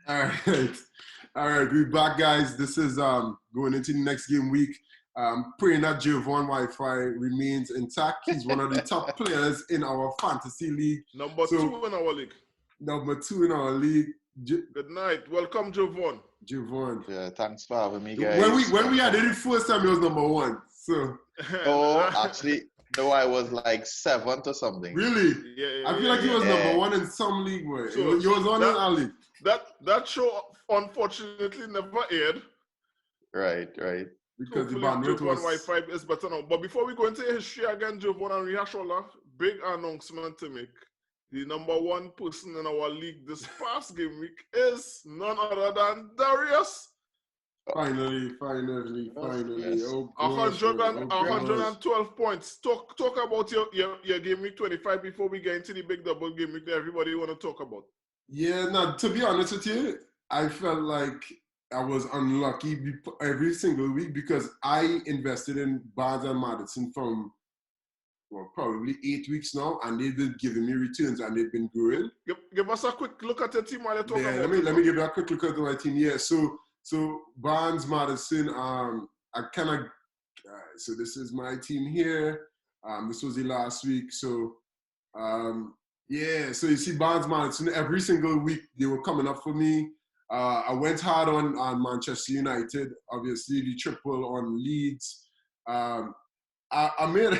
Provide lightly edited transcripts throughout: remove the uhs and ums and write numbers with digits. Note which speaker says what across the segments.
Speaker 1: All right. All right, we're back, guys. This is going into the next game week. Praying that Javon Wi-Fi remains intact. He's one of the top players in our fantasy league.
Speaker 2: Number 2 in our league.
Speaker 1: Number 2 in our league.
Speaker 2: Good night. Welcome, Javon.
Speaker 1: Javon.
Speaker 3: Yeah, thanks for having me, guys.
Speaker 1: When we had it first time, he was number 1. So.
Speaker 3: Oh, actually, no, I was like 7th or something.
Speaker 1: Really? I feel like he was number 1 in some league, boy. So he was on in our league.
Speaker 2: That show, unfortunately, never aired.
Speaker 3: Right.
Speaker 1: Because
Speaker 2: the bandwidth was... Wi-Fi is better now. But before we go into history again, Javon and rehash all that, big announcement to make. The number 1 person in our league this past game week is none other than Darius.
Speaker 1: Finally.
Speaker 3: Yes.
Speaker 1: Oh,
Speaker 2: 112 points. Talk about your game week 25 before we get into the big double game week that everybody want to talk about.
Speaker 1: Yeah, no, to be honest with you, I felt like I was unlucky every single week because I invested in Barnes and Madison from probably 8 weeks now, and they've been giving me returns and they've been growing.
Speaker 2: Give us a quick look at your team while you talk about
Speaker 1: it. Let me give you a quick look at my team. Yeah, so Barnes, Madison, so this is my team here. This was the last week. So, so you see Barnes, Madison, every single week they were coming up for me. I went hard on Manchester United, obviously the triple on Leeds. I made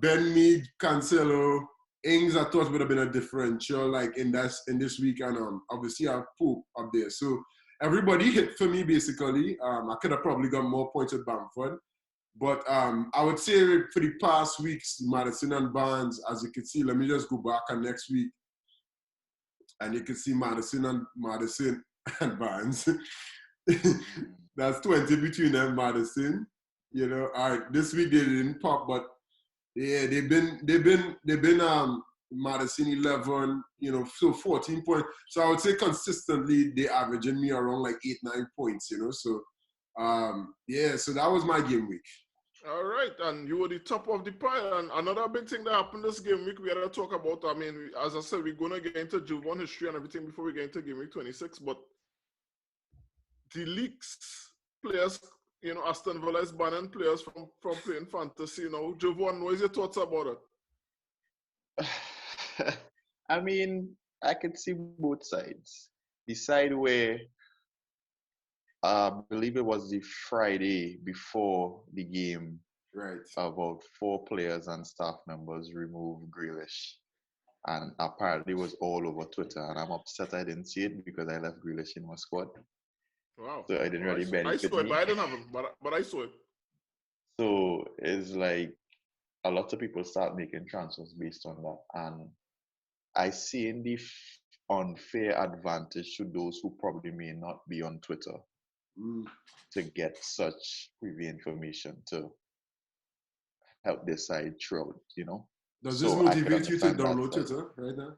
Speaker 1: Ben Mead, Cancelo, Ings. I thought would have been a differential like in this week, and obviously I have Pope up there. So everybody hit for me basically. I could have probably got more points with Bamford, but I would say for the past weeks, Madison and Barnes, as you can see, let me just go back on next week, and you can see Madison and Barnes. That's 20 between them, Madison. You know, all right. This week they didn't pop, but yeah, they've been Madison 11. You know, so 14 points. So I would say consistently they averaging me around like 8-9 points. You know, so so that was my game week.
Speaker 2: All right, and you were the top of the pile. And another big thing that happened this game week we had to talk about. I mean, as I said, we're gonna get into Javon history and everything before we get into game week 26. But the league's players. You know, Aston Villa is banning players from playing fantasy. You know, Javon, what is your thoughts about
Speaker 3: it? I mean, I could see both sides. The side where I believe it was the Friday before the game,
Speaker 1: right?
Speaker 3: About 4 players and staff members removed Grealish, and apparently it was all over Twitter. And I'm upset I didn't see it because I left Grealish in my squad.
Speaker 2: Wow.
Speaker 3: So I didn't really benefit.
Speaker 2: I saw it, but I didn't have him. But I saw it.
Speaker 3: So it's like a lot of people start making transfers based on that. And I see in the unfair advantage to those who probably may not be on Twitter to get such privy information to help their side throughout, you know.
Speaker 1: Does this motivate you to download Twitter right now?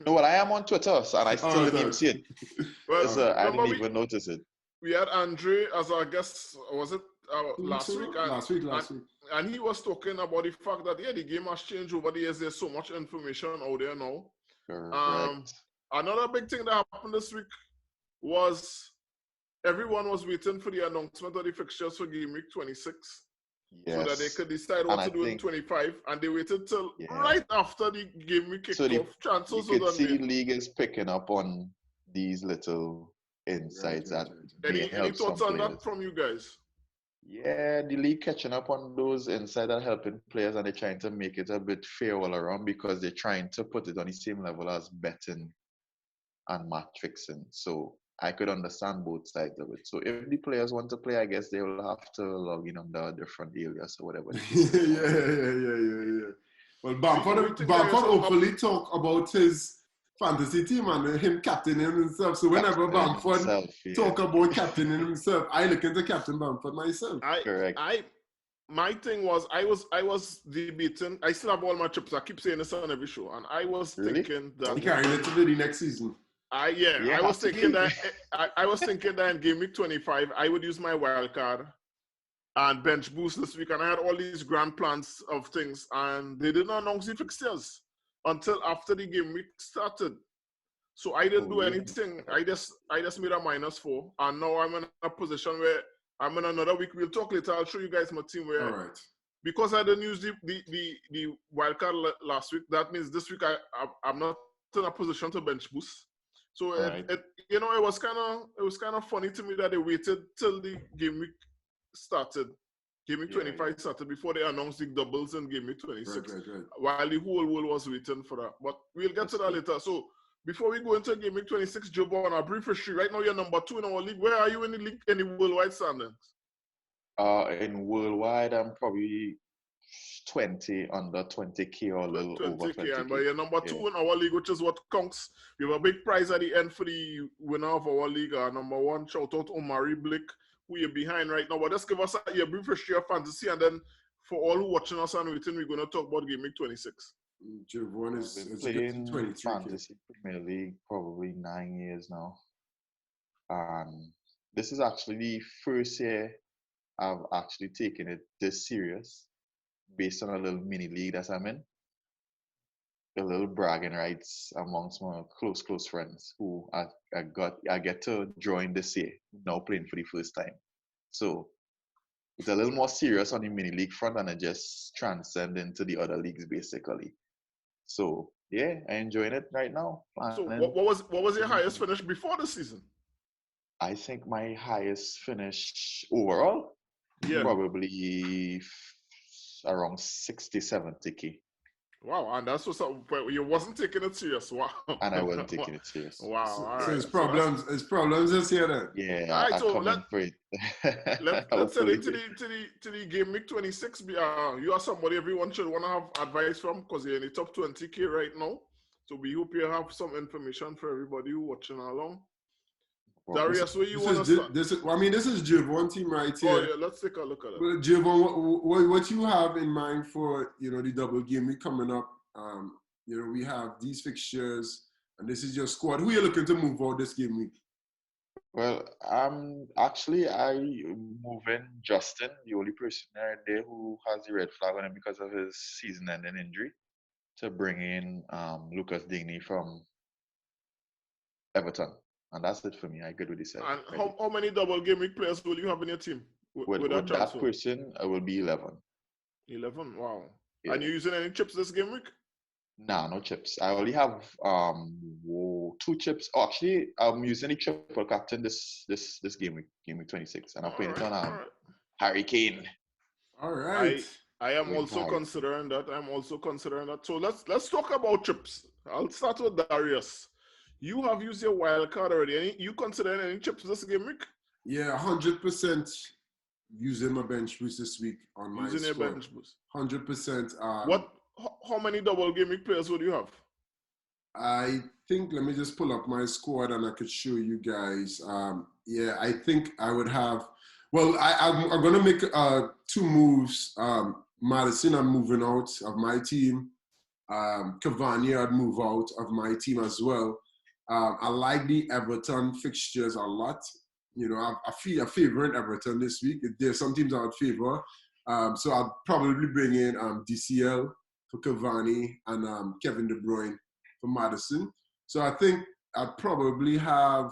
Speaker 3: No, well, I am on Twitter, and I still didn't even see it. Well, I didn't even notice it.
Speaker 2: We had Andre as our guest, was it last week?
Speaker 1: Last week.
Speaker 2: And he was talking about the fact that, the game has changed over the years. There's so much information out there now.
Speaker 3: Correct.
Speaker 2: Another big thing that happened this week was everyone was waiting for the announcement of the fixtures for game week 26.
Speaker 3: Yes.
Speaker 2: So that they could decide what to do in 25, and they waited till right after the game week kicked off.
Speaker 3: You could see the league is picking up on these little insights that
Speaker 2: any thoughts on that from you guys?
Speaker 3: Yeah, the league catching up on those insights that helping players, and they're trying to make it a bit fair all around because they're trying to put it on the same level as betting and match fixing. So I could understand both sides of it. So if the players want to play, I guess they will have to log in on the different areas or whatever.
Speaker 1: Yeah. Well, Bamford hopefully talk about his fantasy team and him captaining himself. So whenever Bamford talk about captaining himself, I look into Captain Bamford myself.
Speaker 3: Correct.
Speaker 2: My thing was, I was debating. I still have all my chips. I keep saying this on every show, and I was thinking that
Speaker 1: he carrying it to the next season.
Speaker 2: I was thinking that in game week 25, I would use my wild card and bench boost this week, and I had all these grand plans of things, and they didn't announce the fixtures until after the game week started. So I didn't do
Speaker 3: yeah.
Speaker 2: anything. I just made a -4, and now I'm in a position where I'm in another week. We'll talk later. I'll show you guys my team where.
Speaker 1: All right.
Speaker 2: Because I didn't use the wild card last week, that means this week I'm not in a position to bench boost. So
Speaker 3: Right.
Speaker 2: it was kind of funny to me that they waited till the game week started, game week 25 started before they announced the doubles in game week 26,
Speaker 1: Right.
Speaker 2: while the whole world was waiting for that. But we'll get to that later. So before we go into game week 26, Jovan, a brief history. Right now you're number 2 in our league. Where are you in the league in the worldwide standings?
Speaker 3: In worldwide, I'm probably under 20K or a little over 20K.
Speaker 2: But you're number 2 in our league, which is what counts. We have a big prize at the end for the winner of our league. Number 1, shout out Omari Blake, who you're behind right now. But just give us your brief history of fantasy, and then for all who watching us and waiting, we're going to talk about Game Week 26.
Speaker 1: Jovan
Speaker 3: I've
Speaker 1: is
Speaker 3: been playing
Speaker 1: 23K.
Speaker 3: fantasy Premier League probably 9 years now. And this is actually the first year I've actually taken it this serious based on a little mini league that I'm in. A little bragging rights amongst my close friends who I get to join this year, now playing for the first time. So it's a little more serious on the mini league front, and it just transcend into the other leagues basically. So yeah, I'm enjoying it right now.
Speaker 2: So what was your highest finish before the season?
Speaker 3: I think my highest finish overall, probably around 60-70K.
Speaker 2: Wow, and that's what's up. But you wasn't taking it serious. Wow.
Speaker 3: And I wasn't taking it serious.
Speaker 2: Wow.
Speaker 1: So his problems this year then.
Speaker 3: Yeah,
Speaker 2: all right,
Speaker 3: I
Speaker 2: so
Speaker 3: come in for it.
Speaker 2: let's head into the game week 26. You are somebody everyone should want to have advice from, because you're in the top 20K right now. So we hope you have some information for everybody who watching along. Darius, where you want to start?
Speaker 1: This is Jovan team right here.
Speaker 2: Oh yeah, let's take a look at it.
Speaker 1: Well, Jovan, what you have in mind for the double game week coming up? We have these fixtures, and this is your squad. Who are you looking to move out this game week?
Speaker 3: Well, I move in Justin, the only person right there who has the red flag on him because of his season-ending injury, to bring in Lucas Digne from Everton. And that's it for me. I good with this.
Speaker 2: And how many double game week players will you have in your team?
Speaker 3: With that person, I will be 11.
Speaker 2: 11? Wow.
Speaker 3: Yeah.
Speaker 2: And you using any chips this game week?
Speaker 3: Nah, no chips. I only have 2 chips. Oh, actually, I'm using a triple captain this game week 26, and I'm playing it on Harry Kane.
Speaker 1: All right.
Speaker 2: I am also considering that. So let's talk about chips. I'll start with Darius. You have used your wild card already. You considering any chips this game week?
Speaker 1: Yeah, 100% using my bench boost this week on my
Speaker 2: using
Speaker 1: squad.
Speaker 2: Your bench boost.
Speaker 1: 100%.
Speaker 2: How many double game week players would you have?
Speaker 1: I think, let me just pull up my squad and I could show you guys. I think I would have, I'm going to make 2 moves. Madison, I'm moving out of my team. Cavani, I'd move out of my team as well. I like the Everton fixtures a lot. I feel favoring Everton this week. There's some teams I would favor. So I'll probably bring in DCL for Cavani and Kevin De Bruyne for Madison. So I think I'd probably have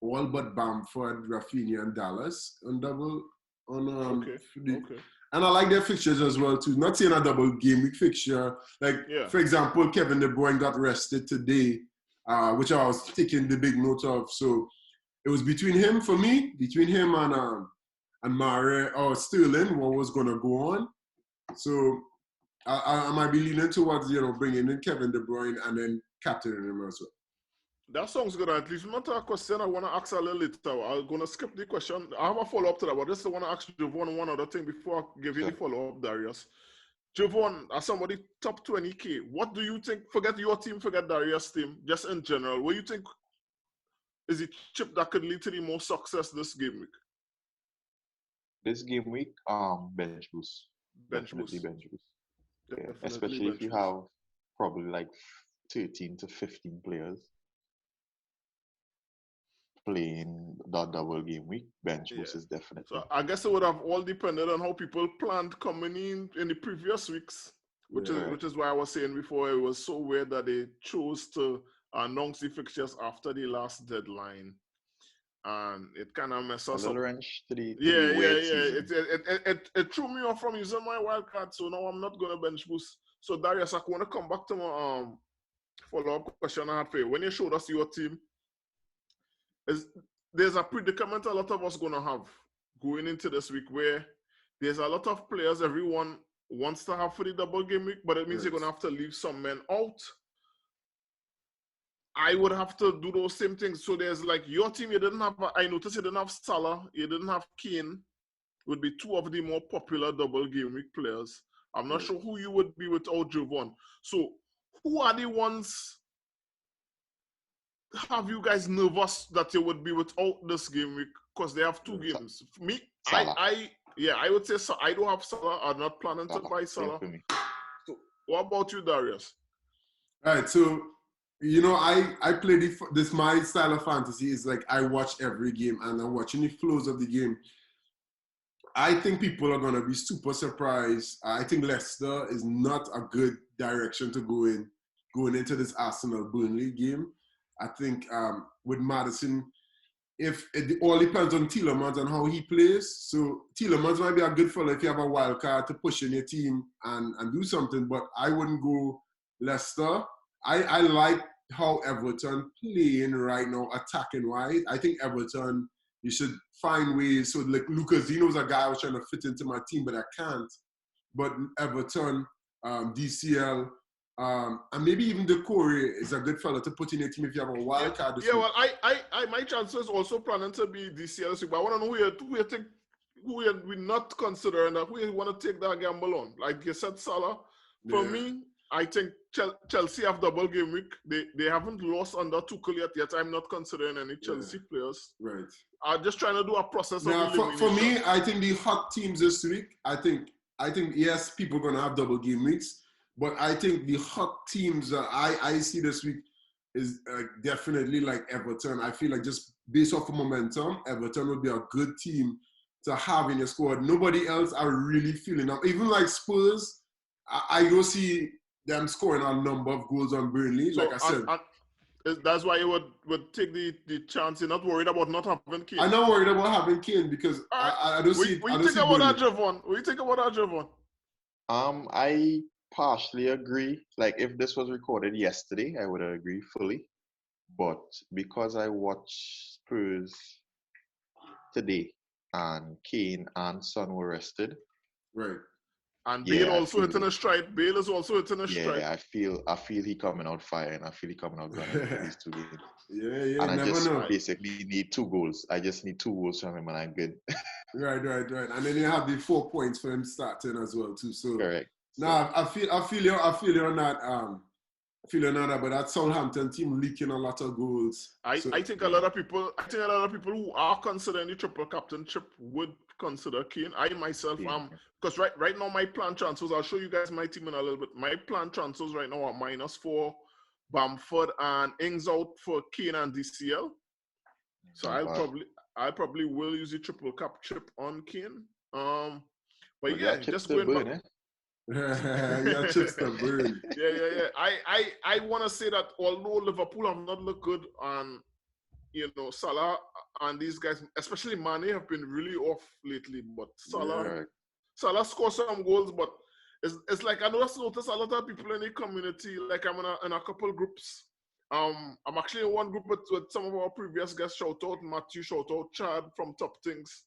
Speaker 1: all but Bamford, Rafinha, and Dallas on double. Okay. And I like their fixtures as well too. Not saying a double game week fixture. For example, Kevin De Bruyne got rested today, which I was taking the big note of. So it was between him and Mare or Sterling, what was gonna go on. So I might be leaning towards bringing in Kevin De Bruyne and then captaining him as well.
Speaker 2: That sounds good. At least not a question I want to ask a little later. I'm going to skip the question. I have a follow-up to that, but just want to ask Jovan one other thing before I give you the follow-up, Darius. Jovan, as somebody top 20K, what do you think, forget your team, forget Darius' team, just in general, what do you think is the chip that could lead to the most success this game week?
Speaker 3: This game week, bench boost. Definitely bench boost. Yeah. Especially if you have probably like 13 to 15 players playing that double game week, bench boost is definitely.
Speaker 2: So I guess it would have all depended on how people planned coming in the previous weeks, which is why I was saying before it was so weird that they chose to announced the fixtures after the last deadline, and it kind of messed
Speaker 3: A
Speaker 2: us up.
Speaker 3: little wrench to the
Speaker 2: Yeah.
Speaker 3: weird season.
Speaker 2: It threw me off from using my wild card, so now I'm not gonna bench boost. So Darius, I want to come back to my follow-up question I had for you. When you showed us your team, there's a predicament a lot of us gonna have going into this week where there's a lot of players everyone wants to have for the double game week, but it means you're gonna have to leave some men out. I would have to do those same things. So there's like your team, you didn't have, I noticed you didn't have Salah, you didn't have Kane, would be two of the more popular double game week players. I'm not sure who you would be without Jovan. So who are the ones have you guys nervous that you would be without this game week? Because they have two games. For me, I would say I don't have Salah. I'm not planning to buy Salah. So what about you, Darius?
Speaker 1: All right, so I play this my style of fantasy is like I watch every game and I'm watching the flows of the game. I think people are gonna be super surprised. I think Leicester is not a good direction to go in going into this Arsenal Burnley game. I think with Maddison, if it all depends on Tielemans and how he plays. So Tielemans might be a good fellow if you have a wild card to push in your team and do something, but I wouldn't go Leicester. I like how Everton playing right now, attacking wise. I think Everton, you should find ways. So like Lucas Dino's a guy I was trying to fit into my team, but I can't. But Everton, DCL, and maybe even Decore is a good fellow to put in your team if you have a wild card.
Speaker 2: Well, I my chances also planning to be DCL, but I want to know who we're not considering that who you want to take that gamble on. Like you said, Salah. For me, I think Chelsea have double game week. They haven't lost under Tuchel yet. I'm not considering any Chelsea players.
Speaker 1: Right.
Speaker 2: I'm just trying to do a process of elimination.
Speaker 1: For me, I think the hot teams this week, I think yes, people are gonna have double game weeks, but I think the hot teams that I see this week is definitely like Everton. I feel like just based off of momentum, Everton would be a good team to have in your squad. Nobody else are really feeling up. Even like Spurs, I don't see them scoring a number of goals on Burnley.
Speaker 2: So,
Speaker 1: like I said,
Speaker 2: that's why you would take the chance. You're not worried about not having Kane.
Speaker 1: I'm not worried about having Kane because I don't see.
Speaker 2: What do you think about that, Javon? What do you think about that, Javon?
Speaker 3: I partially agree. Like if this was recorded yesterday, I would agree fully. But because I watched Spurs today and Kane and Son were rested.
Speaker 1: Right.
Speaker 2: And Bale also hitting a stride. Bale is also hitting a stride.
Speaker 3: Yeah, I feel he coming out fire and I feel he coming out gunning for these two games.
Speaker 1: Yeah.
Speaker 3: And I just basically need 2 goals. I just need 2 goals from him and I'm good.
Speaker 1: Right. And then you have the 4 points for him starting as well too. So
Speaker 3: correct.
Speaker 1: Nah, I feel you on that. But that Southampton team leaking a lot of goals.
Speaker 2: I think a lot of people who are considering the triple captainship would consider Kane. I myself am, because right now my plan transfers, I'll show you guys my team in a little bit. My plan transfers right now are -4 Bamford and Ings out for Kane and DCL. So I probably will use the triple cap chip on Kane. But just going back.
Speaker 1: Yeah, chips the bird.
Speaker 2: Yeah. I want to say that although Liverpool have not looked good, and Salah and these guys, especially Mane, have been really off lately. But Salah scores some goals, but it's like I noticed a lot of people in the community. Like I'm in a couple groups. I'm actually in one group with some of our previous guests. Shout out Matthew, shout out Chad from Top Things,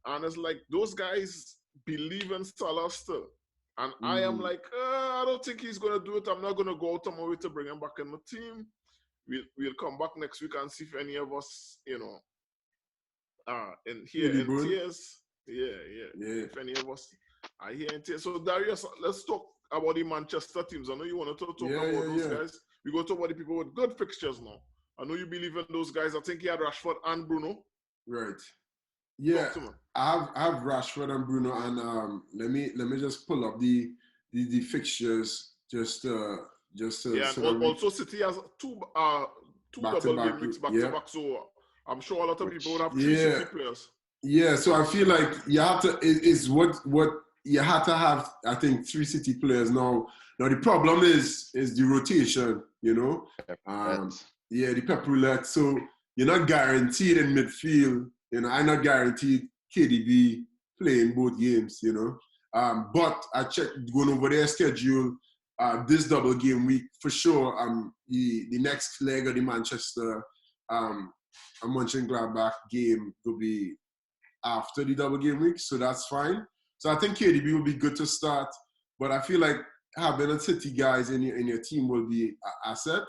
Speaker 2: and it's like those guys believe in Salah still. And I am like, I don't think he's going to do it. I'm not going to go out of my way to bring him back in the team. We'll come back next week and see if any of us, in tears. Yeah. If any of us are here in tears. So, Darius, let's talk about the Manchester teams. I know you want to talk about those guys. We go to about the people with good fixtures now. I know you believe in those guys. I think he had Rashford and Bruno.
Speaker 1: Right. Yeah, I have Rashford and Bruno, and let me just pull up the fixtures just
Speaker 2: and also City has two double game weeks back to back, so I'm sure a lot of people would have 3 City players.
Speaker 1: Yeah, so I feel like you have to is what you had to have, I think, 3 City players now. Now the problem is the rotation, you know. The pep roulette. So you're not guaranteed in midfield. You know, I'm not guaranteed KDB playing both games, you know. But I checked going over their schedule this double game week for sure. The next leg of the Manchester Mönchengladbach game will be after the double game week, so that's fine. So I think KDB will be good to start, but I feel like having a City guys in your team will be an asset.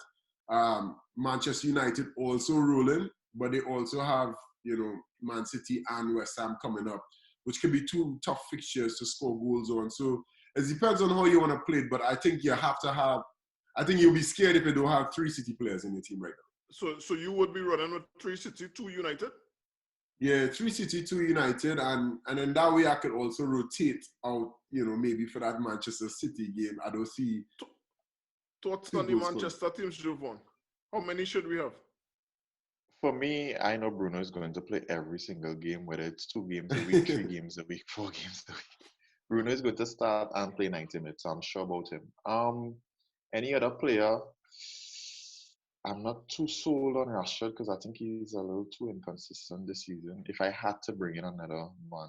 Speaker 1: Manchester United also rolling, but they also have, you know, Man City and West Ham coming up, which can be 2 tough fixtures to score goals on. So it depends on how you want to play it, but I think you have to have, I think you'll be scared if you don't have 3 City players in your team right now.
Speaker 2: So you would be running with 3 City, 2 United?
Speaker 1: Yeah, 3 City, 2 United, and then that way I could also rotate out, you know, maybe for that Manchester City game. I don't see.
Speaker 2: Thoughts on the Manchester teams, Jovan? How many should we have?
Speaker 3: For me, I know Bruno is going to play every single game, whether it's 2 games a week, 3 games a week, 4 games a week. Bruno is going to start and play 90 minutes. I'm sure about him. Any other player? I'm not too sold on Rashford because I think he's a little too inconsistent this season. If I had to bring in another Man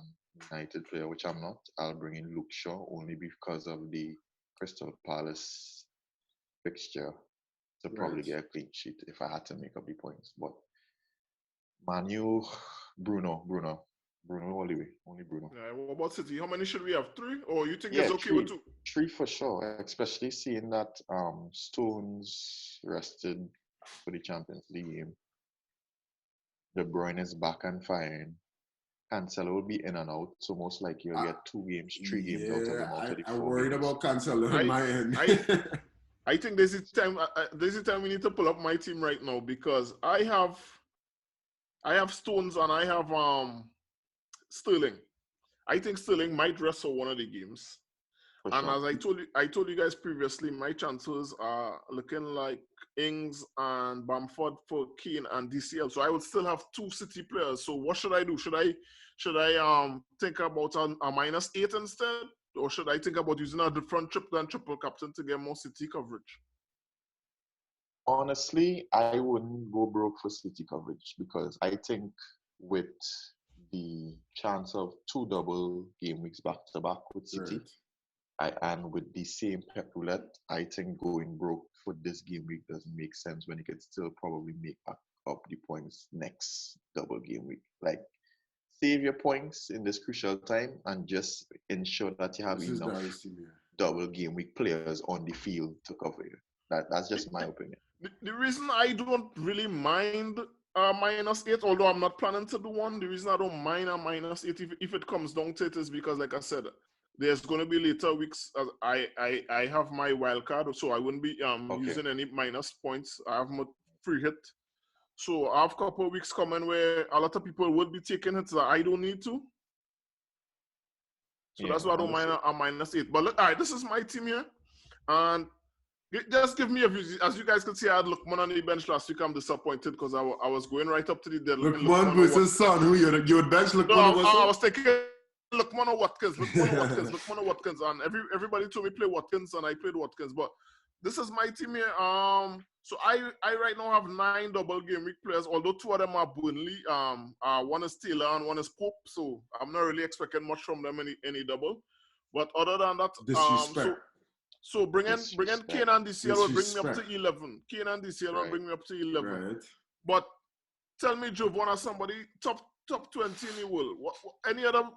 Speaker 3: United player, which I'm not, I'll bring in Luke Shaw only because of the Crystal Palace fixture to probably get a clean sheet if I had to make up the points. But Manu, Bruno all the way, only Bruno.
Speaker 2: Yeah, what about City? How many should we have? 3? Or you think it's okay
Speaker 3: 3,
Speaker 2: with 2?
Speaker 3: 3 for sure, especially seeing that Stones rested for the Champions League game. De Bruyne is back and firing. Cancelo will be in and out, so most likely you'll get 2 games, 3 games out of him out of the 4
Speaker 1: I'm worried
Speaker 3: games.
Speaker 1: about Cancelo on my end.
Speaker 2: I think this is time we need to pull up my team right now because I have Stones and I have Sterling. I think Sterling might rest for one of the games. And as I told you guys previously, my chances are looking like Ings and Bamford for Keane and DCL. So I would still have 2 City players. So what should I do? Should I think about a -8 instead, or should I think about using a different triple captain to get more City coverage?
Speaker 3: Honestly, I wouldn't go broke for City coverage because I think with the chance of 2 double game weeks back to back with City. And with the same pep roulette, I think going broke for this game week doesn't make sense when you could still probably make back up the points next double game week. Like, save your points in this crucial time and just ensure that you have enough double game week players on the field to cover you. That's just my opinion.
Speaker 2: The reason I don't really mind a -8, although I'm not planning to do one, the reason I don't mind a -8 if it comes down to it is because, like I said, there's going to be later weeks. I have my wild card, so I wouldn't be using any minus points. I have my free hit. So I have a couple of weeks coming where a lot of people would be taking hits that I don't need to. So that's why I don't mind a -8. But look, all right, this is my team here. And just give me a view. As you guys can see, I had Lookman on the bench last week. I'm disappointed because I was going right up to the deadline.
Speaker 1: Lookman versus Son. Who you would bench Lookman?
Speaker 2: No, I was taking Lookman or Watkins, and everybody told me play Watkins, and I played Watkins. But this is my team here. So I right now have 9 double game week players, although 2 of them are Burnley. One is Taylor and one is Pope, so I'm not really expecting much from them any double. But other than that, so bring in Kane and DCL will bring me up to 11. Kane and DCL will bring me up to 11. Right. But tell me, Jovan, as somebody top 20 in the world, what any other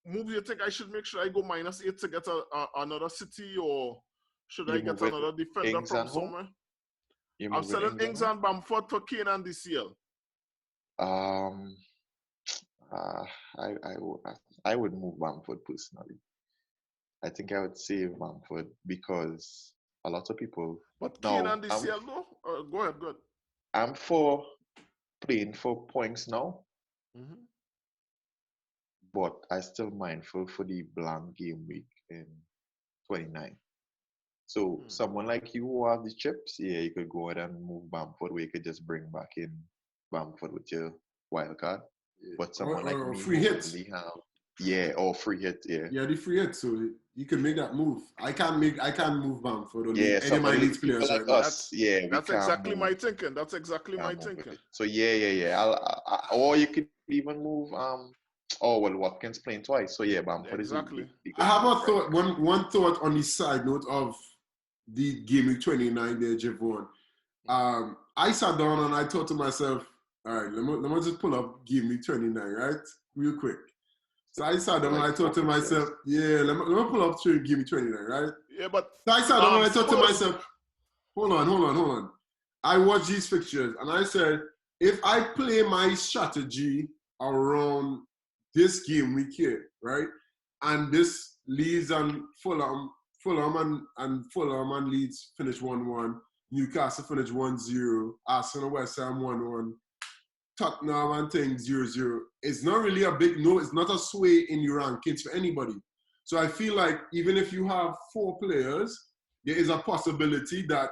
Speaker 2: move you think I should make? Should I go -8 to get another City, or should I get another defender from somewhere? I'm selling Ings and Bamford for Kane and DCL.
Speaker 3: I would move Bamford personally. I think I would save Bamford because a lot of people.
Speaker 2: But Kane and DCL, no? Go ahead.
Speaker 3: I'm for playing for points now.
Speaker 2: Mm-hmm.
Speaker 3: But I still mindful for the blank game week in 29. So someone like you who have the chips, you could go ahead and move Bamford where you could just bring back in Bamford with your wild card. But someone like me
Speaker 1: free hits.
Speaker 3: have Yeah, or free hit, yeah.
Speaker 1: Yeah, the free hit, so you can make that move. I can't move Bamford or
Speaker 3: Yeah,
Speaker 1: any of my
Speaker 3: somebody
Speaker 1: leads
Speaker 3: people
Speaker 1: players
Speaker 3: like
Speaker 1: right now.
Speaker 3: us, yeah, we
Speaker 2: That's
Speaker 3: can't
Speaker 2: exactly
Speaker 3: move.
Speaker 2: my thinking. That's exactly my
Speaker 3: Can't move
Speaker 2: thinking.
Speaker 3: it. So yeah. Or you could even move oh well Watkins playing twice. So yeah, Bamford is
Speaker 2: Exactly.
Speaker 3: the
Speaker 1: I
Speaker 3: good
Speaker 1: have
Speaker 3: move,
Speaker 1: a
Speaker 3: right?
Speaker 1: thought, one thought on the side note of the game week 29 there, Javon. I sat down and I thought to myself, all right, let me just pull up game week 29, right? Real quick. So I sat down and
Speaker 3: Like
Speaker 1: I thought to
Speaker 3: 4
Speaker 1: myself,
Speaker 3: pictures.
Speaker 1: yeah, let me pull up to game week 29, right?
Speaker 2: Yeah, but
Speaker 1: So I sat down and I thought to
Speaker 2: Spurs.
Speaker 1: myself, hold on. I watched these fixtures and I said, if I play my strategy around this game week here, right? And this Leeds and Fulham and Leeds finish 1-1, Newcastle finish 1-0, Arsenal West Ham 1-1, Tottenham and things 0-0. It's not really a big no, it's not a sway in your rankings for anybody. So I feel like even if you have 4 players, there is a possibility that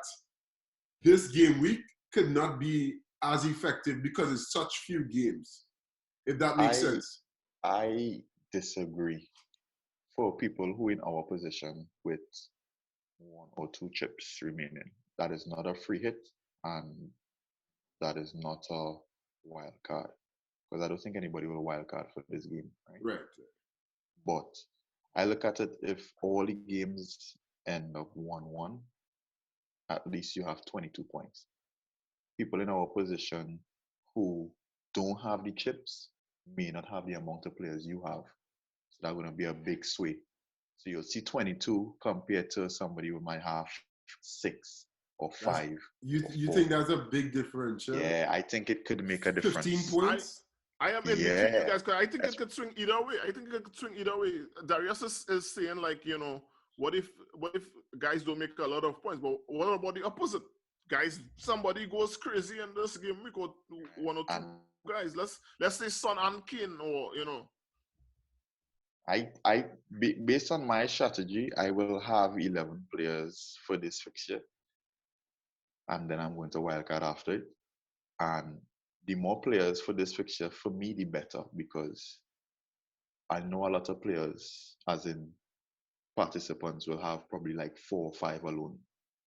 Speaker 1: this game week could not be as effective because it's such few games, if that makes
Speaker 3: I
Speaker 1: sense.
Speaker 3: I disagree. For people who in our position with 1 or 2 chips remaining, that is not a free hit and that is not a wild card. Because I don't think anybody will wild card for this game, right?
Speaker 1: Right.
Speaker 3: But I look at it, if all the games end up 1-1, at least you have 22 points. People in our position who don't have the chips may not have the amount of players you have. So that's going to be a big sway. So you'll see 22 compared to somebody who might have 6 or
Speaker 1: That's
Speaker 3: 5
Speaker 1: you
Speaker 3: or
Speaker 1: you
Speaker 3: 4.
Speaker 1: think that's a big differential?
Speaker 3: Yeah, I think it could make a
Speaker 1: 15
Speaker 3: difference.
Speaker 1: points?
Speaker 2: I am in between you
Speaker 3: Yeah.
Speaker 2: guys because I think it could swing either way. I think it could swing either way. Darius is saying like, what if guys don't make a lot of points? But what about the opposite? Guys, somebody goes crazy in this game. We got 1 or 2
Speaker 3: And
Speaker 2: guys. Let's say Son and Kane or
Speaker 3: based on my strategy, I will have 11 players for this fixture, and then I'm going to wildcard after it. And the more players for this fixture, for me, the better, because I know a lot of players, as in participants, will have probably like 4 or 5 alone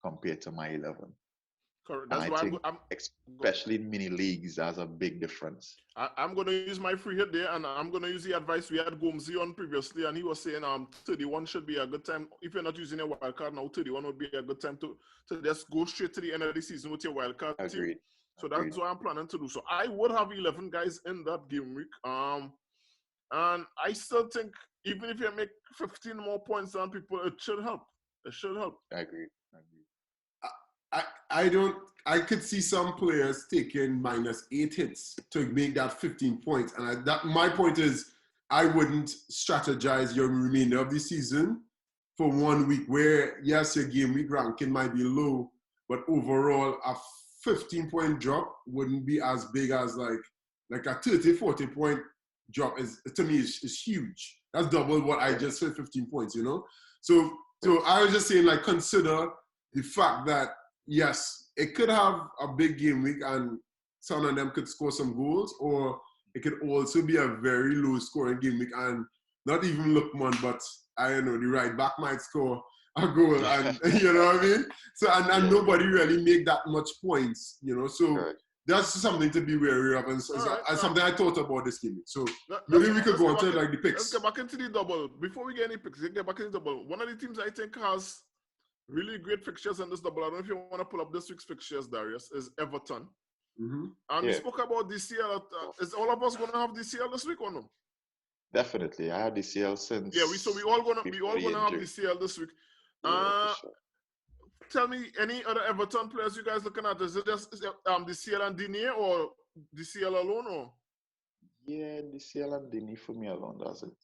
Speaker 3: compared to my 11.
Speaker 2: correct.
Speaker 3: And
Speaker 2: That's
Speaker 3: I
Speaker 2: why
Speaker 3: think, especially in mini leagues, there's a big difference.
Speaker 2: I'm going to use my free hit there, and I'm going to use the advice we had Gomzi on previously, and he was saying 31 should be a good time. If you're not using a wild card now, 31 would be a good time to just go straight to the end of the season with your wild card team.
Speaker 3: Agreed.
Speaker 2: So that's what I'm planning to do. So I would have 11 guys in that game week. And I still think even if you make 15 more points than people, it should help. It should help.
Speaker 3: I agree.
Speaker 1: I could see some players taking -8 hits to make that 15 points. And my point is, I wouldn't strategize your remainder of the season for 1 week where, yes, your game week ranking might be low, but overall, a 15-point drop wouldn't be as big as like a 30, 40-point drop to me is huge. That's double what I just said, 15 points, So I was just saying, like, consider the fact that, yes, it could have a big game week and some of them could score some goals, or it could also be a very low scoring game week and not even Lookman, but I don't know, the right back might score a goal, and you know what I mean? So, and nobody really make that much points, So
Speaker 3: Correct.
Speaker 1: that's something to be wary of, and something I thought about this game week. So maybe we could go on to like the picks.
Speaker 2: Let's get back into the double. Before we get any picks, let's get back into the double. One of the teams I think has really great fixtures in this double. I don't know if you want to pull up this week's fixtures, Darius, is Everton.
Speaker 1: Mm-hmm.
Speaker 2: And we spoke about DCL. Is all of us going to have DCL this week or no?
Speaker 3: Definitely. I had DCL since.
Speaker 2: Yeah, we all gonna have DCL this week.
Speaker 3: Yeah, for sure.
Speaker 2: Tell me, any other Everton players you guys looking at? Is it just DCL and Digne or DCL alone or?
Speaker 3: Yeah, DCL and Dini for me alone does it.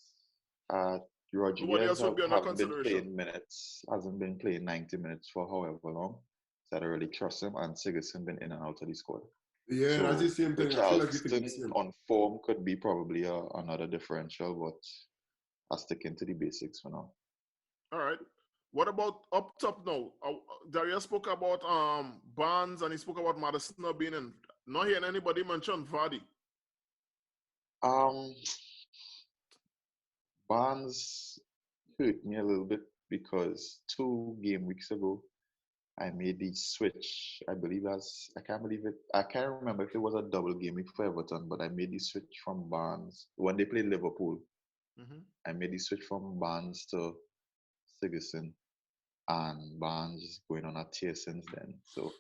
Speaker 2: Nobody
Speaker 3: Rodriguez
Speaker 2: else would be under
Speaker 3: haven't been
Speaker 2: consideration.
Speaker 3: playing minutes, hasn't been playing 90 minutes for however long. So I don't really trust him, and Sigurdsson been in and out of the squad.
Speaker 1: Yeah,
Speaker 3: So
Speaker 1: that's the same thing. I feel like you think the
Speaker 3: Richarlison
Speaker 1: same.
Speaker 3: on form could be probably another differential, but I'll stick into the basics for now.
Speaker 2: All right. What about up top now? Darius spoke about Barnes and he spoke about Madison not being in. Not hearing anybody mention Vardy.
Speaker 3: Barnes hurt me a little bit because 2 game weeks ago I made the switch. I believe I can't believe it. I can't remember if it was a double game week for Everton, but I made the switch from Barnes when they played Liverpool.
Speaker 2: Mm-hmm.
Speaker 3: I made the switch from Barnes to Sigurdsson, and Barnes is going on a tear since then. So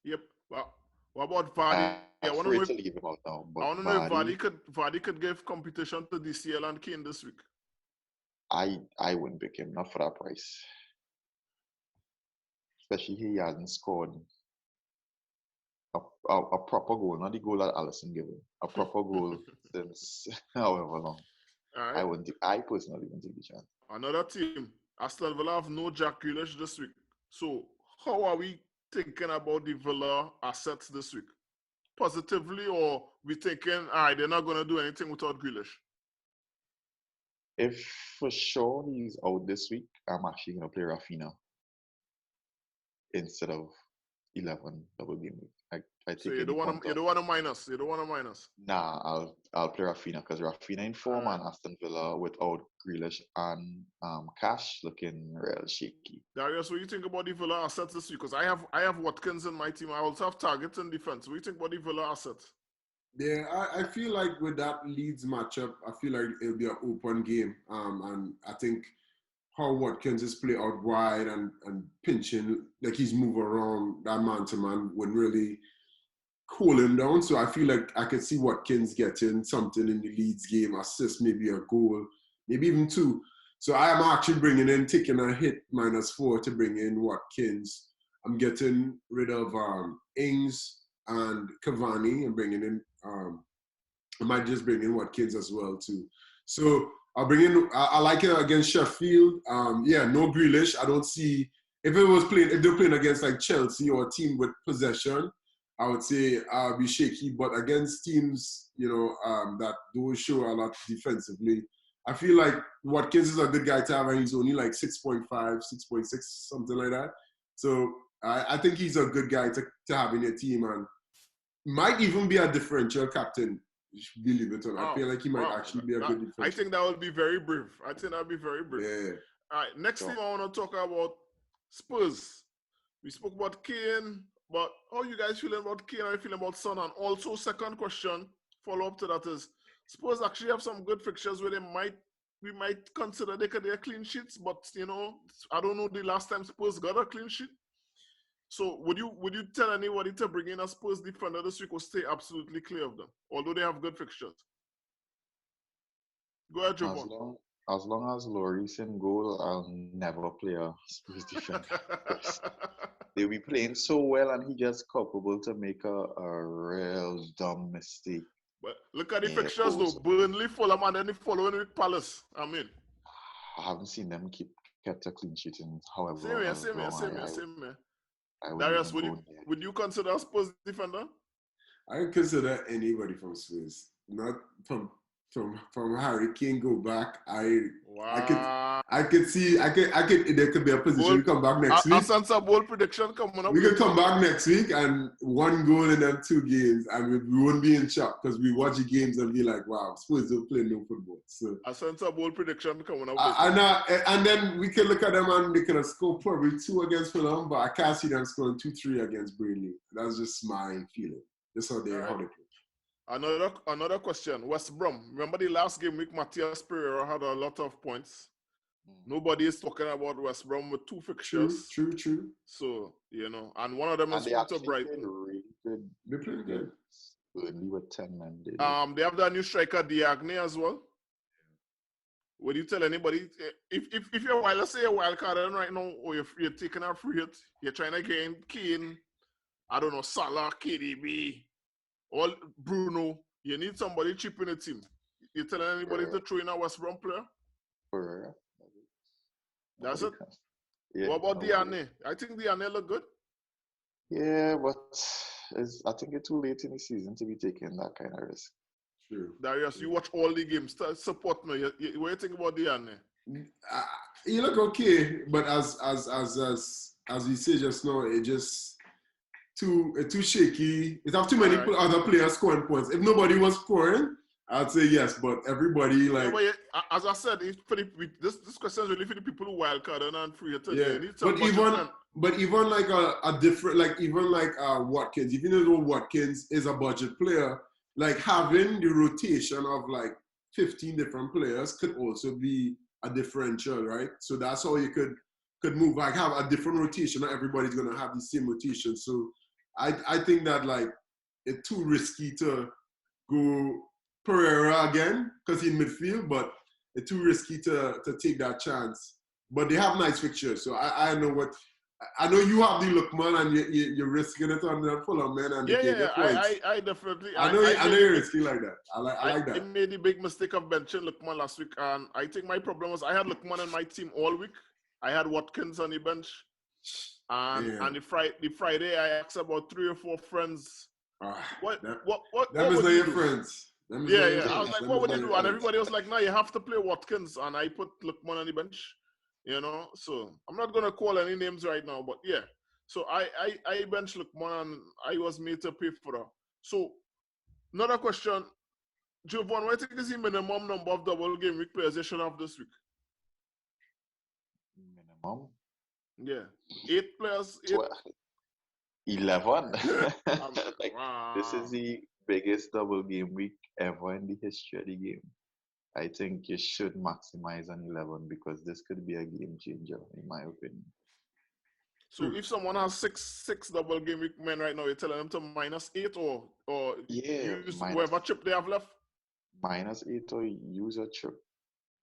Speaker 2: Yep. Well, what about Vardy?
Speaker 3: I'm
Speaker 2: I want to know
Speaker 3: afraid
Speaker 2: if
Speaker 3: to leave him out now.
Speaker 2: I
Speaker 3: But
Speaker 2: want to know if Vardy could give competition to DCL and Kane this week.
Speaker 3: I wouldn't pick him, not for that price. Especially he hasn't scored a proper goal, not the goal that Allison gave him, a proper goal since however long.
Speaker 2: All right.
Speaker 3: I personally wouldn't take the chance.
Speaker 2: Another team, Aston Villa have no Jack Grealish this week. So how are we thinking about the Villa assets this week? Positively, or we thinking, all right, they're not going to do anything without Grealish?
Speaker 3: If for sure he's out this week, I'm actually going to play Rafinha instead of 11 double game week. I
Speaker 2: So
Speaker 3: think
Speaker 2: you don't want to minus. You don't want to minus.
Speaker 3: Nah, I'll play Rafinha because Rafinha in form and Aston Villa without Grealish and Cash looking real shaky.
Speaker 2: Darius, what do you think about the Villa assets this week? Because I have Watkins in my team. I also have targets in defense. What do you think about the Villa assets?
Speaker 1: Yeah, I feel like with that Leeds matchup, I feel like it'll be an open game. And I think how Watkins is play out wide and pinching, like he's moving around that man to man wouldn't really cool him down. So I feel like I could see Watkins getting something in the Leeds game, assist, maybe a goal, maybe even 2. So I am actually taking a hit -4 to bring in Watkins. I'm getting rid of Ings and Cavani and bringing in, I might just bring in Watkins as well too. So I'll bring in, I like it against Sheffield. No Grealish. I don't see, if they're playing against like Chelsea or a team with possession, I would say I'll be shaky. But against teams, that don't show a lot defensively, I feel like Watkins is a good guy to have, and he's only like 6.5, 6.6, something like that. So I think he's a good guy to have in your team, and might even be a differential captain. Believe it or not. I feel like he might actually be a good differential.
Speaker 2: I think that would be very brave.
Speaker 1: Yeah.
Speaker 2: All right, next thing I want to talk about Spurs. We spoke about Kane, but how you guys feeling about Kane? How you feeling about Son? And also, second question, follow up to that is, Spurs actually have some good fixtures where we might consider they could get clean sheets, but I don't know the last time Spurs got a clean sheet. So would you tell anybody to bring in a Spurs defender this week or stay absolutely clear of them, although they have good fixtures? Go ahead, Javon.
Speaker 3: As long as Lloris in goal, I'll never play a Spurs defender. They'll be playing so well, and he just culpable to make a real dumb mistake.
Speaker 2: But look at the fixtures though. Burnley, Fulham, and then the following week Palace. I
Speaker 3: haven't seen them kept a clean sheet in however
Speaker 2: Same here.
Speaker 3: I
Speaker 2: Darius, would you consider a Spurs defender?
Speaker 1: I would consider anybody from Spurs, not from Harry Kane go back. I could see there could be a position. We come back next week.
Speaker 2: I sense a bold prediction coming up.
Speaker 1: We could come back next week and 1 goal in them 2 games, and we wouldn't be in shock because we watch the games and be like, wow, Spurs don't play no football. So
Speaker 2: I sense a bold prediction coming up.
Speaker 1: And then we can look at them and they could have scored probably 2 against Fulham, but I can't see them scoring 2-3 against Burnley. That's just my feeling. That's how they play.
Speaker 2: Another question. West Brom. Remember the last game week, Matthias Pereira had a lot of points. Nobody is talking about West Brom with 2 fixtures.
Speaker 1: True.
Speaker 2: So, and one of them is to Brighton.
Speaker 1: They're pretty good.
Speaker 3: Burnley with 10 men.
Speaker 2: They have that new striker, Diagne, as well. Would you tell anybody, if you're let's say a wild card right now, or you're taking a free hit, you're trying to gain Kane, I don't know, Salah, KDB, or Bruno, you need somebody cheap in the team. You telling anybody to throw in a West Brom player? That's it. Yeah, what about Diagne? I think Diagne look good.
Speaker 3: Yeah, but I think it's too late in the season to be taking that kind of risk.
Speaker 1: True.
Speaker 2: Darius, you watch all the games. Support me. What do you think about Diagne?
Speaker 1: You look okay, but as we say just now, it just too shaky. It have too many other players scoring points. If nobody was scoring, I'd say yes, but everybody like.
Speaker 2: Yeah, but yeah, as I said, this question is really for the people who wildcard and free hit.
Speaker 1: Yeah,
Speaker 2: You need some
Speaker 1: but even like a different, like even like Watkins, even though Watkins is a budget player, like having the rotation of like 15 different players could also be a differential, right? So that's how you could move, like have a different rotation. Not everybody's gonna have the same rotation. So I think that like it's too risky to go Pereira again because he's in midfield, but it's too risky to take that chance. But they have nice fixtures, so I know what. I know you have the Lookman and you're risking it on the Fulham, man, and they can get points.
Speaker 2: I definitely.
Speaker 1: I know you're risky like that. I like that.
Speaker 2: I made the big mistake of benching Lookman last week, and I think my problem was I had Lookman in my team all week. I had Watkins on the bench, and the Friday I asked about 3 or 4 friends. What
Speaker 1: Them
Speaker 2: is
Speaker 1: not your friends.
Speaker 2: I was like, what would you do? And everybody was like, no, you have to play Watkins. And I put Lookman on the bench, So I'm not going to call any names right now, but yeah. So I benched Lookman and I was made to pay for that. So another question, Jovan, what do you think is the minimum number of double game week players you should have this week?
Speaker 3: Minimum?
Speaker 2: Yeah. 8 players.
Speaker 3: 11.
Speaker 2: Wow.
Speaker 3: This is the biggest double game week ever in the history of the game. I think you should maximize on 11 because this could be a game changer, in my opinion.
Speaker 2: So if someone has six double game week men right now, you're telling them to -8 or use whatever chip they have left?
Speaker 3: -8 or use a chip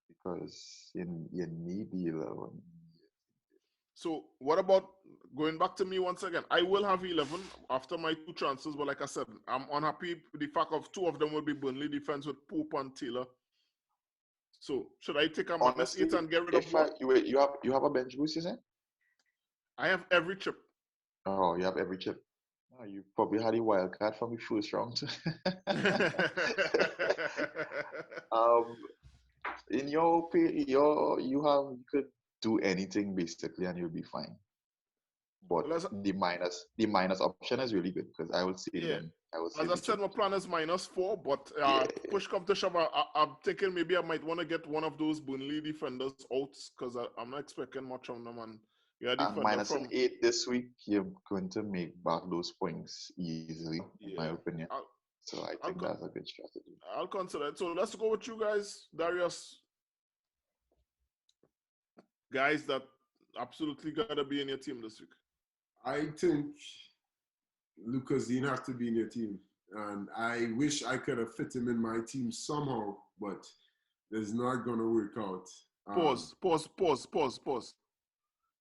Speaker 3: because you need the 11.
Speaker 2: So what about going back to me once again? I will have 11 after my 2 transfers, but like I said, I'm unhappy with the fact of 2 of them will be Burnley defense with Pope and Taylor. So should I take a -8 and get rid of one?
Speaker 3: You have a bench boost, you say?
Speaker 2: I have every chip.
Speaker 3: Oh, you have every chip. Oh, you probably had a wild card from the first round. In your opinion, you could do anything basically and you'll be fine. But the minus option is really good because I will see it then.
Speaker 2: As I said, my plan is -4, but push come to shove, I'm thinking maybe I might want to get one of those Burnley defenders out because I'm not expecting much from them. And
Speaker 3: -8 this week, you're going to make back those points easily, in my opinion. So I think that's a good strategy.
Speaker 2: I'll consider it. So let's go with you guys, Darius. Guys that absolutely gotta be in your team this week.
Speaker 1: I think Lucas Dean has to be in your team. And I wish I could have fit him in my team somehow, but it's not going to work out.
Speaker 2: Pause.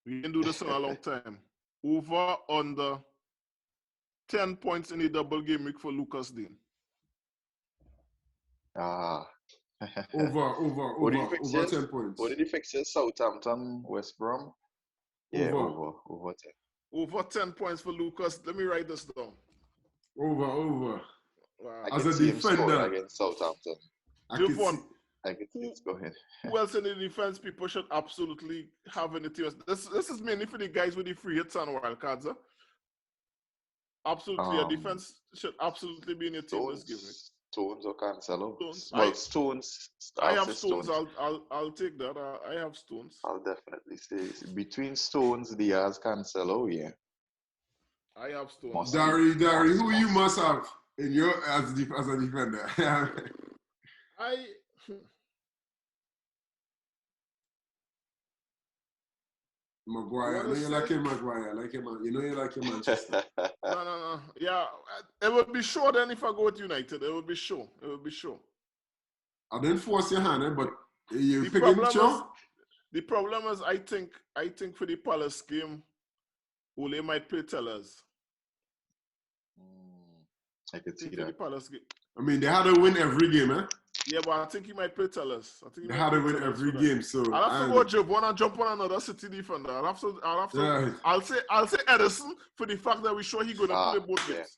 Speaker 2: We can do this in a long time. Over, under 10 points in the double game week for Lucas Dean.
Speaker 1: Over 10 points.
Speaker 3: What did he fix it? Southampton, West Brom? Yeah, over 10.
Speaker 2: Over 10 points for Lucas. Let me write this down.
Speaker 1: Over.
Speaker 3: Wow. As a defender against Southampton. I can see it. Go ahead.
Speaker 2: Who else in the defense people should absolutely have in the team? This is mainly for the guys with the free hits and wildcards. Huh? Absolutely, your defense should absolutely be in your team this game.
Speaker 3: Stones or Cancelo? Stones.
Speaker 2: I have Stones. I'll take that. I have Stones.
Speaker 3: I'll definitely say between Stones, Diaz, Cancelo. Yeah.
Speaker 2: I have Stones.
Speaker 1: Dari, who you must have in your as a defender? Maguire. I know you like him, Maguire. I like him. You know you like him, Manchester.
Speaker 2: No. Yeah, it would be sure then if I go with United. It would be sure.
Speaker 1: I didn't force your hand, but you picking sure?
Speaker 2: The problem is, I think for the Palace game, Ole might play Tellers.
Speaker 3: I could see that.
Speaker 2: The Palace game.
Speaker 1: I mean, they had to win every game, eh?
Speaker 2: Yeah, but I think he might play Tellers.
Speaker 1: They had to win every game, so
Speaker 2: I'll have to go Jabon and jump on another City defender. I'll have to. Yeah. I'll say Edison for the fact that we're sure he's gonna play both games.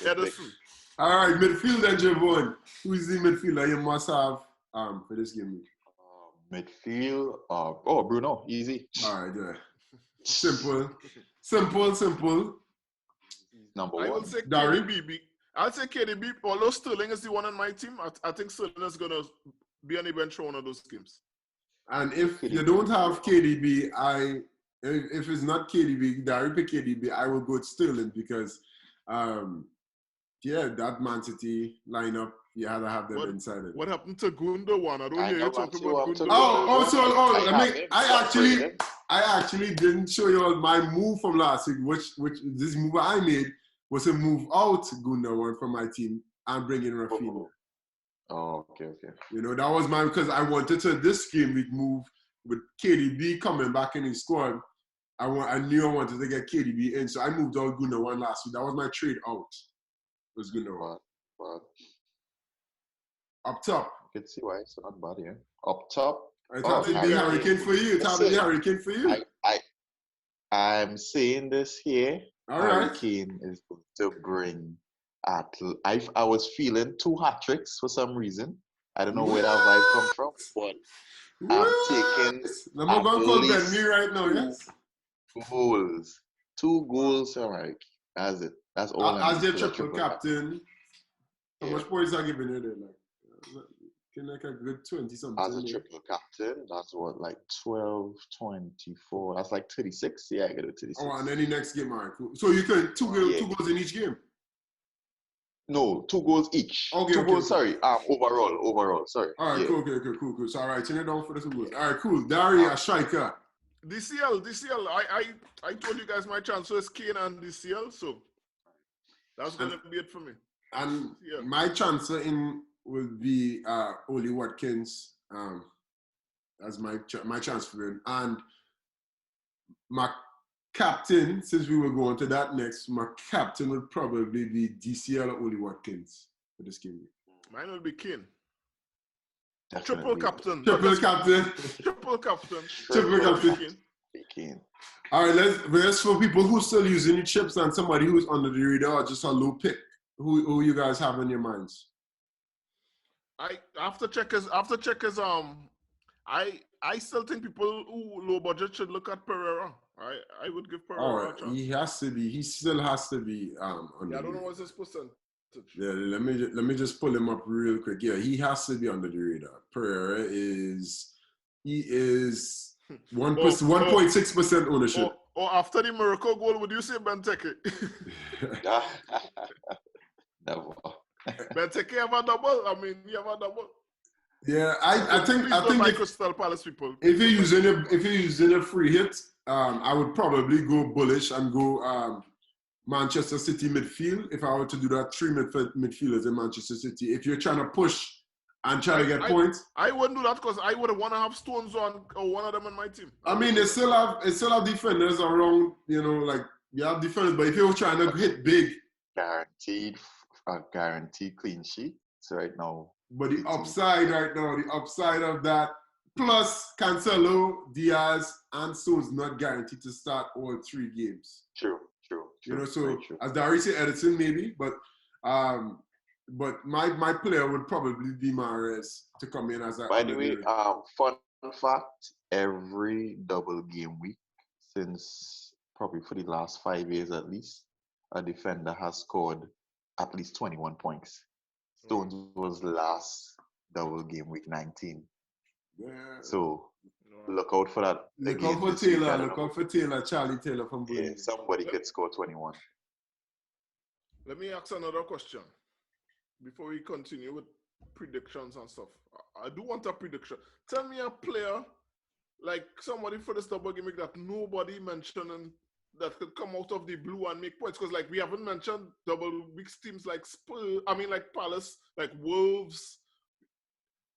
Speaker 2: Edison.
Speaker 1: All right, midfield then, Javon. Who's the midfielder you must have for this game?
Speaker 3: Midfield. Bruno, easy.
Speaker 1: All right, yeah. Simple.
Speaker 3: Number one.
Speaker 2: I will say
Speaker 1: Dari.
Speaker 2: KDB. I'll say KDB, although Sterling is the one on my team, I think Sterling is going to be on the bench for one of those games.
Speaker 1: And if you don't have KDB, if it's not KDB, Dari pick KDB, I will go to Sterling because, that Man City lineup, you had to have them inside it.
Speaker 2: What happened to Gundogan? I don't hear you talking about Gundogan.
Speaker 1: I actually didn't show you all my move from last week, which this move I made was to move out Gundogan from my team and bring in Rafinha.
Speaker 3: Oh, okay.
Speaker 1: That was mine because I wanted to this game week move with KDB coming back in his squad. I knew I wanted to get KDB in, so I moved out Gundogan last week. That was my trade out. It was Gundogan. Up top.
Speaker 3: You can see why it's not bad here. Up top.
Speaker 1: It's to be Hurricane for you. It's to be Hurricane for you.
Speaker 3: I'm saying this here.
Speaker 1: All right.
Speaker 3: Hurricane is going to bring I was feeling 2 hat-tricks for some reason. I don't know where that vibe comes from, but I'm taking
Speaker 1: I'm going to call Ben me right now, yes?
Speaker 3: 2 goals, all right. That's it. That's all.
Speaker 1: As your triple captain, how much points are giving you there? Like a good 20-something.
Speaker 3: As a triple captain, that's what, like 12, 24. That's like 36. Yeah, I get it 36.
Speaker 1: Oh, and then the next game, all right, cool. So you can two goals in each game?
Speaker 3: No, 2 goals each.
Speaker 1: Okay,
Speaker 3: 2 goals, sorry. Overall, sorry.
Speaker 1: All right, cool. So, all right, turn it down for the 2 goals. All right, cool. Daria, striker.
Speaker 2: DCL. I told you guys my transfer is Kane and DCL, so that's going to be it for me.
Speaker 1: And my transfer in will be Oli Watkins as my transfer in. And my captain, since we will go on to that next, my captain would probably be DCL or Oli Watkins for this game.
Speaker 2: Mine will be Kane.
Speaker 3: Definitely.
Speaker 2: Triple captain.
Speaker 3: Kane.
Speaker 1: All right, let's for people who still using the chips and somebody who's under the radar or just a low pick. Who you guys have in your minds?
Speaker 2: After checkers, I still think people who low budget should look at Pereira. I would give Pereira a chance.
Speaker 1: He has to be. He still has to be.
Speaker 2: I don't know what's his percentage.
Speaker 1: Yeah, let me just pull him up real quick. Yeah, he has to be under the radar. Pereira is 1.6% ownership.
Speaker 2: Or after the Morocco goal, would you say Benteke?
Speaker 3: Never.
Speaker 2: Benteke have a double. I mean, you have a double.
Speaker 1: Yeah, I think
Speaker 2: Crystal Palace people.
Speaker 1: If you're using a free hit, I would probably go bullish and go Manchester City midfield. If I were to do that, 3 midfielders in Manchester City. If you're trying to push and try to get points,
Speaker 2: I wouldn't do that because I would want to have Stones on or one of them on my team.
Speaker 1: I mean, they still have defenders around. Like you have defenders, but if you're trying to hit big,
Speaker 3: guaranteed clean sheet. So right now.
Speaker 1: But the upside of that, plus Cancelo, Diaz, and Stones not guaranteed to start all 3 games.
Speaker 3: True.
Speaker 1: So as Dari said, Edison maybe, but my player would probably be Mahrez to come in as a.
Speaker 3: By the way, fun fact: every double game week since probably for the last 5 years at least, a defender has scored at least 21 points. Stones was last double game week 19.
Speaker 1: Yeah.
Speaker 3: So look out for that.
Speaker 1: Look out for Taylor. Look out for Taylor. Charlie Taylor from Burnley.
Speaker 3: Yeah, somebody could score 21.
Speaker 2: Let me ask another question before we continue with predictions and stuff. I do want a prediction. Tell me a player, like somebody for this double game week that nobody mentioned and that could come out of the blue and make points. Because like we haven't mentioned double week teams like like Palace, like Wolves.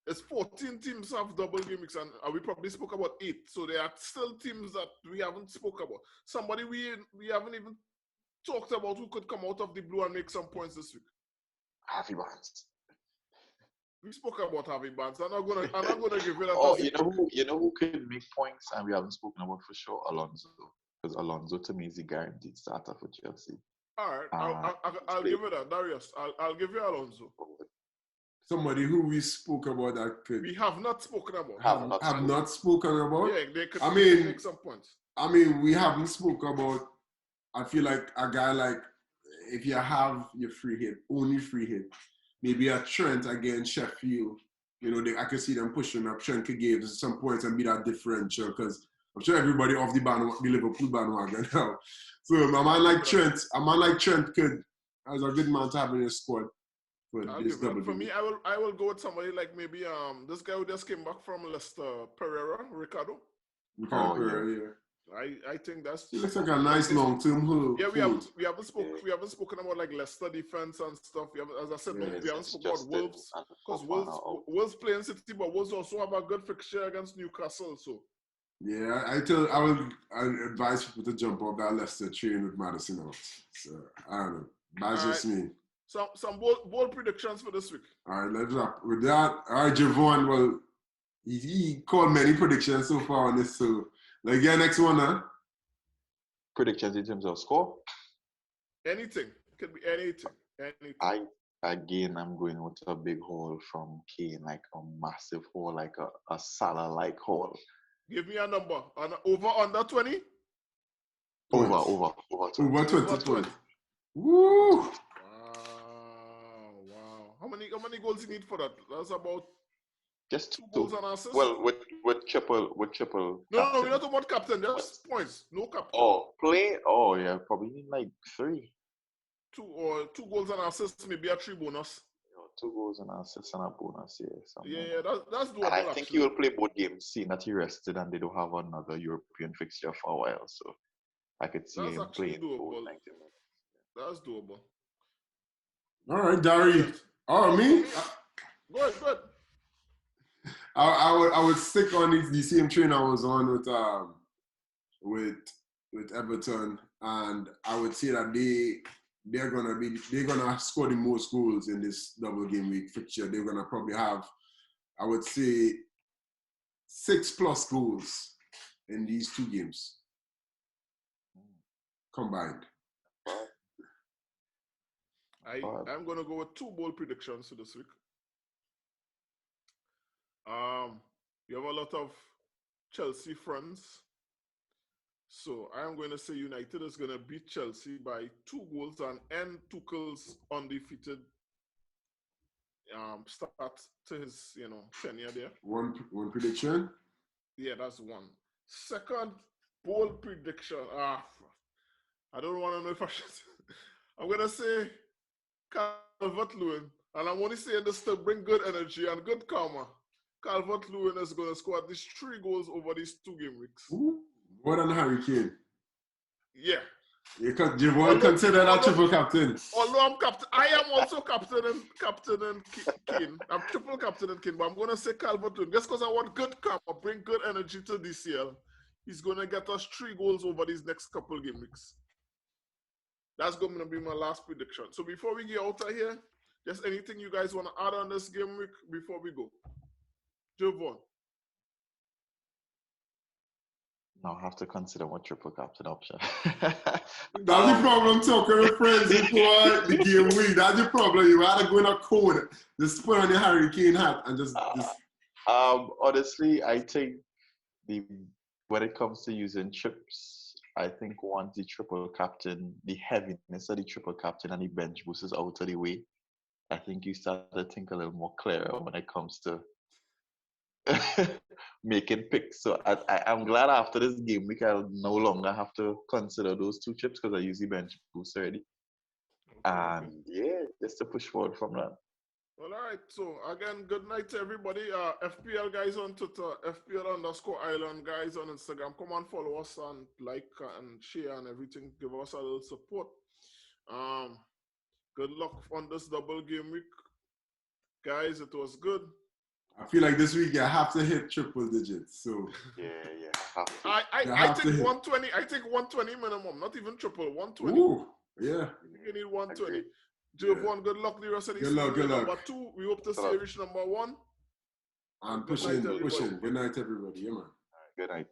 Speaker 2: There's 14 teams have double game weeks, and we probably spoke about 8. So there are still teams that we haven't spoke about. Somebody we haven't even talked about who could come out of the blue and make some points this week.
Speaker 3: Harvey Barnes.
Speaker 2: We spoke about Harvey Barnes. I'm not gonna give it a
Speaker 3: Oh, you know who could make points and we haven't spoken about for sure? Alonso. Because Alonso to me is the guaranteed starter for Chelsea.
Speaker 2: All right, I'll give it that, Darius. I'll give you Alonso.
Speaker 1: Somebody who we spoke about that could.
Speaker 2: We have not spoken about.
Speaker 1: Have not spoken about.
Speaker 2: Yeah, they could make some points.
Speaker 1: I mean, we haven't spoken about. I feel like a guy like if you have your free hit, only free hit, maybe a Trent against Sheffield, you know, I could see them pushing up. Trent could give some points and be that differential because I'm sure everybody off the Liverpool bandwagon now. So a man like Trent could, as a good man to have in his squad for this double.
Speaker 2: For me, I will go with somebody like maybe this guy who just came back from Leicester, Ricardo
Speaker 1: Pereira, yeah.
Speaker 2: I think that's.
Speaker 1: It looks like a nice long-term hold.
Speaker 2: Yeah, we haven't spoken about like Leicester defense and stuff. As I said, we haven't spoken about Wolves because Wolves playing City, but Wolves also have a good fixture against Newcastle. So
Speaker 1: yeah, I advise people to jump off that Leicester train with Maddison out. So I don't know. That's just me.
Speaker 2: Some bold predictions for this week.
Speaker 1: All right, let's wrap with that. All right, Javon. Well, he called many predictions so far on this. So let's get next one, huh?
Speaker 3: Predictions in terms of score?
Speaker 2: Anything. Could be anything.
Speaker 3: I'm going with a big haul from Kane, like a massive haul, like a Salah-like haul.
Speaker 2: Give me a number. Over under 20?
Speaker 3: Over 20.
Speaker 1: Over 20. Woo!
Speaker 2: Wow. How many goals you need for that? That's about
Speaker 3: just
Speaker 2: 2 goals and assists.
Speaker 3: Well, with triple.
Speaker 2: No, we're not talking about captain. Just points. No captain.
Speaker 3: Oh, play. Oh, yeah, probably like 3.
Speaker 2: 2 goals and assists, maybe a 3 bonus.
Speaker 3: 2 goals and assists and a bonus, yeah.
Speaker 2: Yeah, that's doable.
Speaker 3: And I think he will play both games, seeing that he rested and they don't have another European fixture for a while. So I could see him playing both 90 minutes.
Speaker 2: That's doable.
Speaker 1: All right, Dari. Oh, me?
Speaker 2: Go ahead.
Speaker 1: I would stick on the same train I was on with Everton, and I would say that they're gonna score the most goals in this double game week fixture. They're gonna probably have, I would say, 6+ goals in these 2 games combined.
Speaker 2: I'm gonna go with 2 bold predictions for this week. We have a lot of Chelsea friends. So I'm going to say United is going to beat Chelsea by 2 goals and end Tuchel's undefeated start to his tenure there.
Speaker 1: One prediction?
Speaker 2: Yeah, that's one. Second bold prediction. I don't want to know if I should. I'm going to say Calvert-Lewin, and I'm only saying this to bring good energy and good karma. Calvert-Lewin is going to score at least 3 goals over these 2 game weeks.
Speaker 1: Ooh, more than Harry Kane.
Speaker 2: Yeah.
Speaker 1: You consider that triple captain.
Speaker 2: Although I'm captain, I am also captain and Kane. I'm triple captain and Kane, but I'm going to say Calvert-Lewin just because I want good karma, bring good energy to DCL. He's going to get us 3 goals over these next couple game weeks. That's going to be my last prediction. So before we get out of here, just anything you guys want to add on this game week before we go? Javon.
Speaker 3: Now I have to consider my triple captain option.
Speaker 1: That's the problem talking with friends before the game week. That's the problem. You rather go in a code, just put on your Harry Kane hat and just.
Speaker 3: Honestly, I think when it comes to using trips, I think once the triple captain, the heaviness of the triple captain and the bench boost is out of the way, I think you start to think a little more clearer when it comes to making picks. So I'm glad after this game week I'll no longer have to consider those 2 chips because I use the bench boost already. And yeah, just to push forward from that.
Speaker 2: Well, all right. So again, good night to everybody. FPL guys on Twitter, FPL_Island guys on Instagram. Come on, follow us and like and share and everything. Give us a little support. Good luck on this double game week, guys. It was good.
Speaker 1: I feel like this week I have to hit triple digits. So
Speaker 3: yeah.
Speaker 2: I think 120. I think 120 minimum, not even triple. 120.
Speaker 1: Ooh, yeah.
Speaker 2: You need 120. Javon, good luck the rest of the season.
Speaker 1: Good luck.
Speaker 2: Number 2, we hope to see you reach number 1.
Speaker 1: I'm pushing. Good night, everybody. Yeah, man.
Speaker 3: Good night.